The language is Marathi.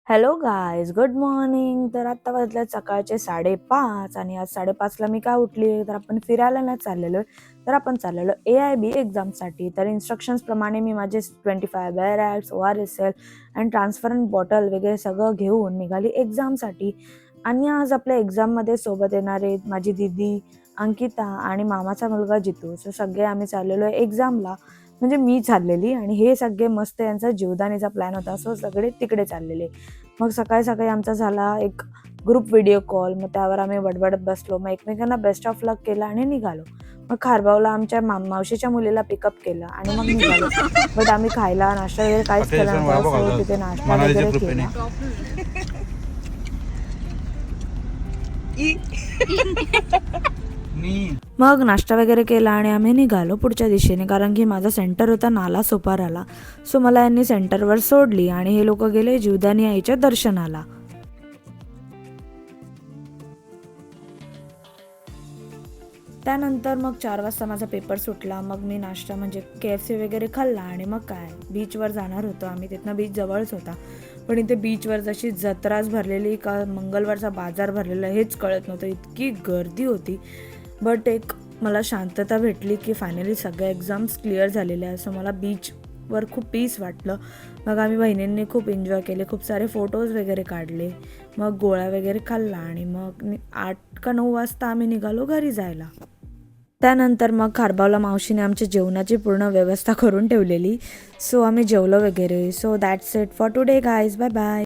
Hello guys, good morning. तर आत्ता वाजल्यात सकाळचे 5:30 आणि आज 5:30ला मी का उठली तर आपण फिरायला नाही चाललेलो तर आपण चाललेलो AIB एक्झामसाठी. तर इन्स्ट्रक्शन्स प्रमाणे मी माझे 25 बेअर ॲप्स, ORSL आणि ट्रान्सपरंट बॉटल वगैरे सगळं घेऊन निघाली एक्झामसाठी. आणि आज आपल्या एक्झाममध्ये सोबत येणारे माझी दीदी अंकिता आणि मामाचा मुलगा जितू, सो सगळे आम्ही चाललेलो एक्झामला. म्हणजे मी चाललेली आणि हे सगळे मस्त यांचा जीवदानीचा प्लॅन होता, सो सगळे तिकडे चाललेले. मग सकाळी सकाळी आमचा झाला एक ग्रुप व्हिडिओ कॉल. मग त्यावर आम्ही बडबडत बसलो, मग एकमेकांना बेस्ट ऑफ लक केला आणि निघालो. मग खारबावला आमच्या मावशीच्या मुलीला पिकअप केलं आणि मग निघालो. बट आम्ही खायला नाश्ता वगैरे काहीच केला नव्हता, सो तिथे नाश्ता वगैरे केला. मग नाश्ता वगैरे केला आणि आम्ही निघालो पुढच्या दिशेने, कारण की माझा सेंटर होता नाला सोपाराला. सो मला यांनी सेंटरवर सोडली आणि हे लोक गेले जीवदानी आईच्या दर्शनाला. त्यानंतर मग 4 वाजता माझा पेपर सुटला. मग मी नाश्ता म्हणजे KFC वगैरे खाल्ला आणि मग काय बीचवर जाणार होतो आम्ही. तिथनं बीच जवळच होता, पण इथे बीचवर जशी जत्राच भरलेली का मंगळवारचा बाजार भरलेला हेच कळत नव्हतं, इतकी गर्दी होती. बट एक मला शांतता भेटली की फायनली सगळ्या एक्झाम्स क्लिअर झालेल्या आहे, सो मला बीचवर खूप पीस वाटलं. मग आम्ही बहिणींनी खूप एन्जॉय केले, खूप सारे फोटोज वगैरे काढले. मग गोळा वगैरे खाल्ला आणि मग 8 का 9 वाजता आम्ही निघालो घरी जायला. त्यानंतर मग खारबावला मावशीने आमच्या जेवणाची पूर्ण व्यवस्था करून ठेवलेली, सो आम्ही जेवलो वगैरे. So that's it for today guys, bye bye.